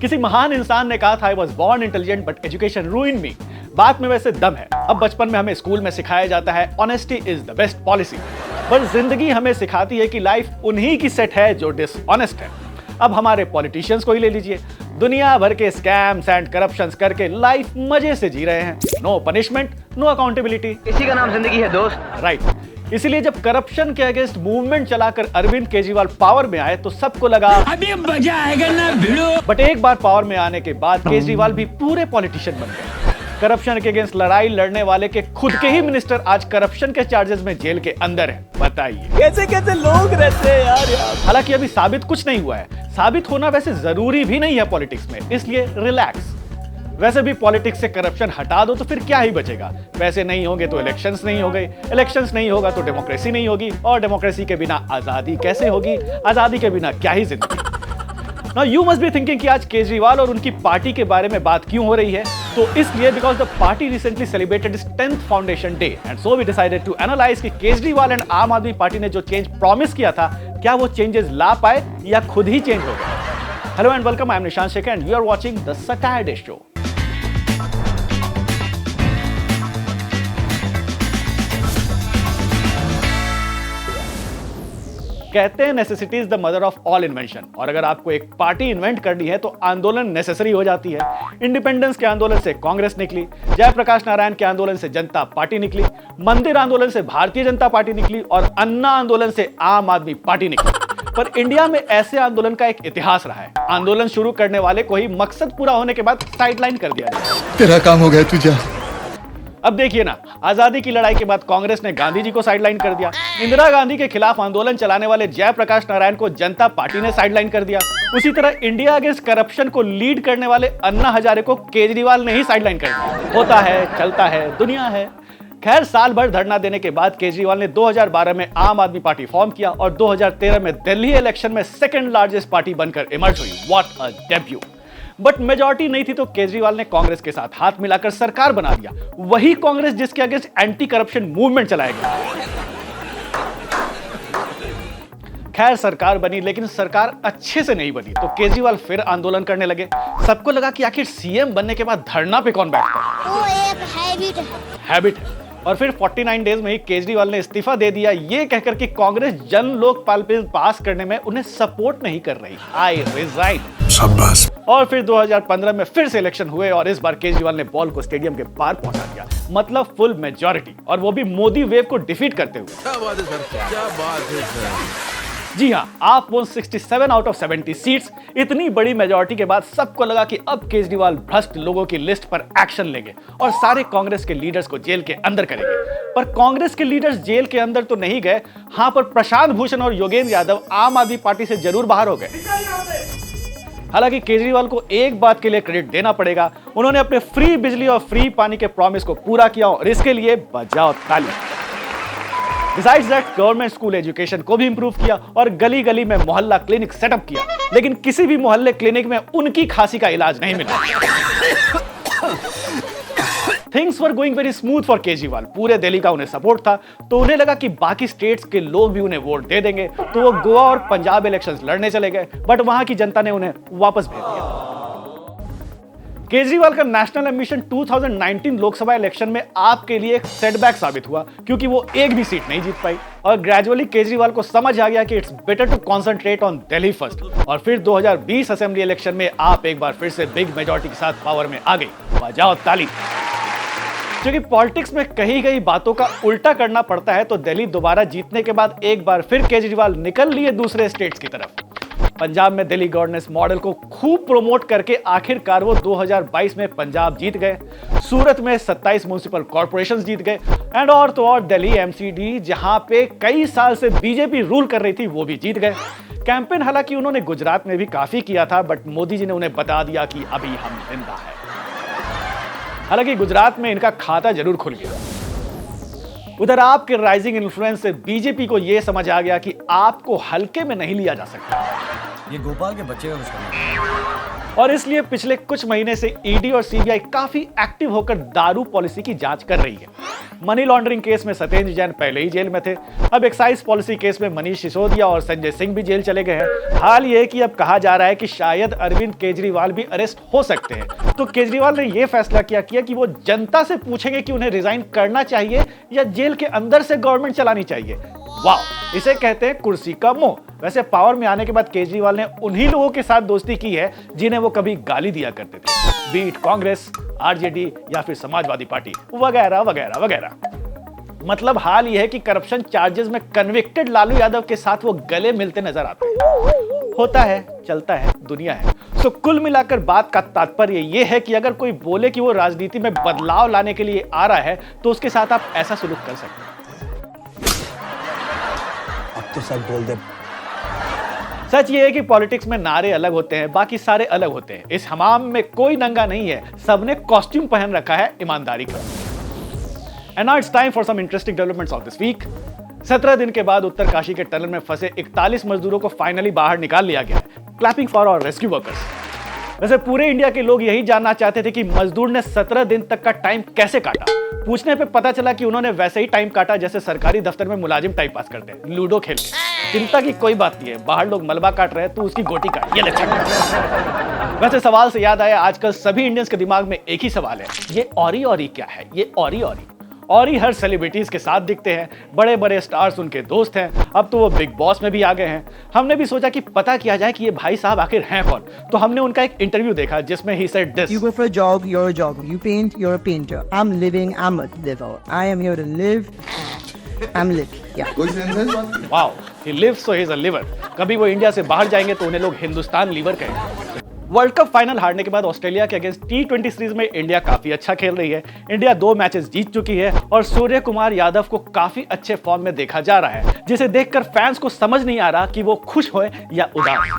किसी महान इंसान ने कहा था, I was born intelligent but education ruined me. बात में वैसे दम है। अब बचपन में हमें स्कूल में सिखाया जाता है honesty is the best policy, पर जिंदगी हमें सिखाती है कि लाइफ उन्हीं की सेट है जो डिसऑनेस्ट है। अब हमारे पॉलिटिशियंस को ही ले लीजिए, दुनिया भर के स्कैम्स एंड करप्शंस करके लाइफ मजे से जी रहे हैं। नो पनिशमेंट, नो अकाउंटेबिलिटी, इसी का नाम जिंदगी है दोस्त। राइट। इसीलिए जब करप्शन के अगेंस्ट मूवमेंट चलाकर अरविंद केजरीवाल पावर में आए तो सबको लगा अभी मजा आएगा ना भिड़ो। बट एक बार पावर में आने के बाद केजरीवाल भी पूरे पॉलिटिशियन बन गए। करप्शन के अगेंस्ट लड़ाई लड़ने वाले के खुद के ही मिनिस्टर आज करप्शन के चार्जेस में जेल के अंदर हैं। बताइए कैसे कैसे लोग रहते हैं यार। हालांकि अभी साबित कुछ नहीं हुआ है। साबित होना वैसे जरूरी भी नहीं है पॉलिटिक्स में, इसलिए रिलैक्स। वैसे भी पॉलिटिक्स से करप्शन हटा दो तो फिर क्या ही बचेगा। पैसे नहीं होंगे तो इलेक्शंस नहीं हो गए, इलेक्शंस नहीं होगा तो डेमोक्रेसी नहीं होगी, और डेमोक्रेसी के बिना आजादी कैसे होगी, आजादी के बिना क्या ही जिंदगी। Now you must be thinking कि आज केजरीवाल और उनकी पार्टी के बारे में बात क्यों हो रही है? तो इसलिए because the party recently celebrated its 10th foundation day and so we decided to analyze कि केजरीवाल एंड आम आदमी पार्टी ने जो चेंज प्रॉमिस किया था, क्या वो चेंजेस ला पाए या खुद ही चेंज हो गए? Hello and welcome, I am Nishant Shekhar and you are watching the satire day show. कहते हैं necessity is the mother of all invention, और अगर आपको एक पार्टी इन्वेंट करनी है तो आंदोलन नेसेसरी हो जाती है। इंडिपेंडेंस के आंदोलन से कांग्रेस निकली, जयप्रकाश नारायण के आंदोलन से जनता पार्टी निकली, मंदिर आंदोलन से भारतीय जनता पार्टी निकली, और अन्ना आंदोलन से आम आदमी पार्टी निकली। पर इंडिया में ऐसे आंदोलन का एक इतिहास रहा है। आंदोलन शुरू करने वाले को ही मकसद पूरा होने के बाद साइडलाइन कर दिया जाए। तेरा काम हो गया तुझे। अब देखिए ना, आजादी की लड़ाई के बाद कांग्रेस ने गांधी जी को साइडलाइन कर दिया। इंदिरा गांधी के खिलाफ आंदोलन चलाने वाले जयप्रकाश नारायण को जनता पार्टी ने साइडलाइन कर दिया। उसी तरह इंडिया अगेंस्ट करप्शन को लीड करने वाले अन्ना हजारे को केजरीवाल ने ही साइडलाइन कर दिया। होता है, चलता है, दुनिया है। खैर, साल भर धरना देने के बाद केजरीवाल ने 2012 में आम आदमी पार्टी फॉर्म किया और 2013 में दिल्ली इलेक्शन में सेकंड लार्जेस्ट पार्टी बनकर इमर्ज हुई। What a debut. But majority नहीं थी तो केजरीवाल ने कांग्रेस के साथ हाथ मिलाकर सरकार बना दिया। वही कांग्रेस जिसके अगेंस्ट एंटी करप्शन मूवमेंट चलाया गया। खैर, सरकार बनी लेकिन सरकार अच्छे से नहीं बनी तो केजरीवाल फिर आंदोलन करने लगे। सबको लगा कि आखिर सीएम बनने के बाद धरना पे कौन बैठता है। वो एक हैबिट है। और फिर 49 डेज में ही केजरीवाल ने इस्तीफा दे दिया, ये कहकर कि कांग्रेस जन लोकपाल बिल पास करने में उन्हें सपोर्ट नहीं कर रही। I resign. शाबाश। और फिर 2015 में फिर से इलेक्शन हुए और इस बार केजरीवाल ने बॉल को स्टेडियम के पार पहुंचा दिया, मतलब फुल मेजॉरिटी, और वो भी मोदी वेव को डिफीट करते हुए। क्या बात है सर, क्या बात है सर। जी हाँ, आप वो 67 आउट ऑफ 70 सीट्स। इतनी बड़ी मेजॉरिटी के बाद सबको लगा कि अब केजरीवाल भ्रष्ट लोगों की लिस्ट पर एक्शन लेंगे और सारे कांग्रेस के लीडर्स को जेल के अंदर करेंगे। पर कांग्रेस के लीडर्स जेल के अंदर तो नहीं गए, हाँ, पर प्रशांत भूषण और योगेंद्र यादव आम आदमी पार्टी से जरूर बाहर हो गए। हालांकि केजरीवाल को एक बात के लिए क्रेडिट देना पड़ेगा, उन्होंने अपने फ्री बिजली और फ्री पानी के प्रॉमिस को पूरा किया और इसके लिए बजाओ ताली। Besides that, government school education को भी इंप्रूव किया और गली गली में मोहल्ला क्लिनिक सेटअप किया, लेकिन किसी भी मोहल्ले क्लिनिक में उनकी खांसी का इलाज नहीं मिला। Things were going very smooth for Kejriwal. पूरे दिल्ली का उन्हें सपोर्ट था तो उन्हें लगा कि बाकी स्टेट्स के लोग भी उन्हें वोट दे देंगे, तो वो गोवा और पंजाब इलेक्शंस लड़ने चले गए, बट वहां की जनता ने उन्हें वापस भेज दिया। केजरीवाल का नेशनल एम्बिशन 2019 लोकसभा इलेक्शन में आपके लिए एक सेटबैक साबित हुआ, क्योंकि वो एक भी सीट नहीं जीत पाई और ग्रेजुअली केजरीवाल को समझ आ गया कि it's better to concentrate on Delhi first. और फिर 2020 असेंबली इलेक्शन में आप एक बार फिर से बिग मेजॉरिटी के साथ पावर में आ गई। बजाओ ताली। क्योंकि पॉलिटिक्स में कहीं कहीं बातों का उल्टा करना पड़ता है, तो दिल्ली दोबारा जीतने के बाद एक बार फिर केजरीवाल निकल लिए दूसरे स्टेट्स की तरफ। पंजाब में दिल्ली गवर्नेंस मॉडल को खूब प्रमोट करके आखिरकार वो 2022 में पंजाब जीत गए। सूरत में 27 म्युनिसिपल कॉर्पोरेशंस जीत गए एंड और तो और दिल्ली एमसीडी, जहां पे कई साल से बीजेपी रूल कर रही थी, वो भी जीत गए। कैंपेन हालांकि उन्होंने गुजरात में भी काफी किया था, बट मोदी जी ने उन्हें बता दिया कि अभी हम जिंदा हैं। हालांकि गुजरात में इनका खाता जरूर खुल गया। उधर आपके राइजिंग इन्फ्लुएंस से बीजेपी को यह समझ आ गया कि आपको हल्के में नहीं लिया जा सकता। ये गोपाल के बच्चे का कुछ करना। और इसलिए पिछले कुछ महीने से ईडी और सीबीआई काफी एक्टिव होकर दारू पॉलिसी की जांच कर रही है। मनी लॉन्ड्रिंग केस में सत्येंद्र जैन पहले ही जेल में थे। अब एक्साइज पॉलिसी केस में मनीष सिसोदिया और संजय सिंह भी जेल चले गए हैं। हाल ये है कि अब कहा जा रहा है कि शायद अरविंद केजरीवाल भी अरेस्ट हो सकते हैं। तो केजरीवाल ने यह फैसला किया कि वो जनता से पूछेंगे कि उन्हें रिजाइन करना चाहिए या जेल के अंदर से गवर्नमेंट चलानी चाहिए। वाह, इसे कहते हैं कुर्सी का मोह। वैसे पावर में आने के बाद केजरीवाल ने उन्हीं लोगों के साथ दोस्ती की है जिन्हें वो कभी गाली दिया करते थे, बीट कांग्रेस, आरजेडी या फिर समाजवादी पार्टी वगैरह वगैरह वगैरह। मतलब हाल यह है कि करप्शन चार्जेस में कन्विक्टेड लालू यादव के साथ वो गले मिलते नजर आते हैं। होता है, चलता है, दुनिया है। सो कुल मिलाकर बात का तात्पर्य यह है कि अगर कोई बोले कि वो राजनीति में बदलाव लाने के लिए आ रहा है तो उसके साथ आप ऐसा सुलूक कर सकते हैं। अब तो सब बोल दे। सच ये है कि पॉलिटिक्स में नारे अलग होते हैं, बाकी सारे अलग होते हैं। इस हमाम में कोई नंगा नहीं है, सबने कॉस्ट्यूम पहन रखा है ईमानदारी का। And now it's time for some interesting developments of this week. 17 दिन के बाद उत्तरकाशी के टनल में फंसे 41 मजदूरों को फाइनली बाहर निकाल लिया गया है। Clapping for our rescue workers. वैसे पूरे इंडिया के लोग यही जानना चाहते थे कि मजदूर ने 17 दिन तक का टाइम कैसे काटा। पूछने पे पता चला कि उन्होंने वैसे ही टाइम काटा जैसे सरकारी दफ्तर में मुलाजिम टाइम पास करते हैं, लूडो खेल के। चिंता की कोई बात नहीं है, बाहर लोग मलबा काट रहे हैं तो उसकी गोटी काट, ये ले चल। वैसे सवाल से याद आया, आजकल सभी इंडियंस के दिमाग में एक ही सवाल है, ये औरी क्या है? ये औरी हर सेलिब्रिटीज के साथ दिखते हैं, बड़े बड़े स्टार्स उनके दोस्त हैं, अब तो वो बिग बॉस में भी आ गए हैं। हमने भी सोचा कि पता किया जाए कि ये भाई साहब आखिर हैं कौन। तो हमने उनका एक इंटरव्यू देखा जिसमें he said this: You go for a jog, you're a jogger. You paint, you're a painter. I'm living, I'm a liver. I am here to live. I'm living. Yeah. Wow, he lives so he's a liver। कभी वो India से बाहर जाएंगे तो उन्हें लोग Hindustan liver कहेंगे। World cup final हारने के बाद ऑस्ट्रेलिया के अगेंस्ट T20 सीरीज में इंडिया काफी अच्छा खेल रही है। इंडिया 2 मैचेस जीत चुकी है और सूर्य कुमार यादव को काफी अच्छे फॉर्म में देखा जा रहा है, जिसे देखकर फैंस को समझ नहीं आ रहा कि वो खुश हों या उदास।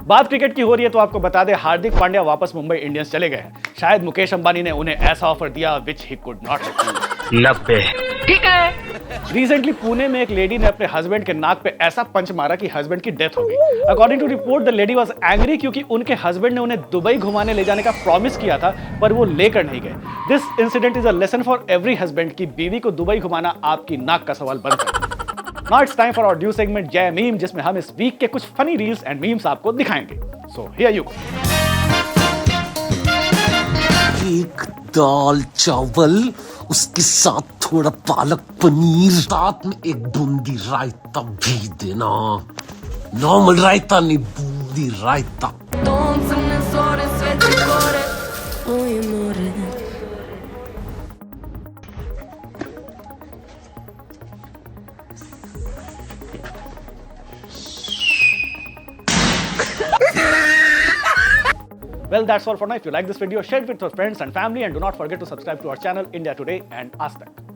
बात क्रिकेट की हो रही है तो आपको बता दें, हार्दिक पांड्या वापस मुंबई इंडियंस चले गए हैं। शायद मुकेश अंबानी ने उन्हें ऐसा ऑफर दिया विच ही कुड नॉट रिफ्यूज। 90 ठीक है। रिसेंटली पुणे में एक लेडी ने अपने हस्बैंड के नाक पे ऐसा पंच मारा कि हस्बैंड की डेथ हो गई। According to report the lady was angry क्योंकि उनके हस्बैंड ने उन्हें दुबई घुमाने ले जाने का प्रॉमिस किया था पर वो लेकर नहीं गए। This incident is a lesson for every husband कि बीवी को दुबई घुमाना आपकी नाक का सवाल बन सकता है। Now it's time for our new segment जय मीम, जिसमें हम इस वीक के कुछ फनी रील्स एंड मीम्स आपको दिखाएंगे। So here you go। एक दाल चावल, उसके साथ थोड़ा पालक पनीर, साथ में एक बूंदी रायता भी देना। नॉर्मल रायता नहीं, boondi raita. Well, that's all for now. If you like this video, share it with your friends and family, and do not forget to subscribe to our channel India Today and Aaj Tak।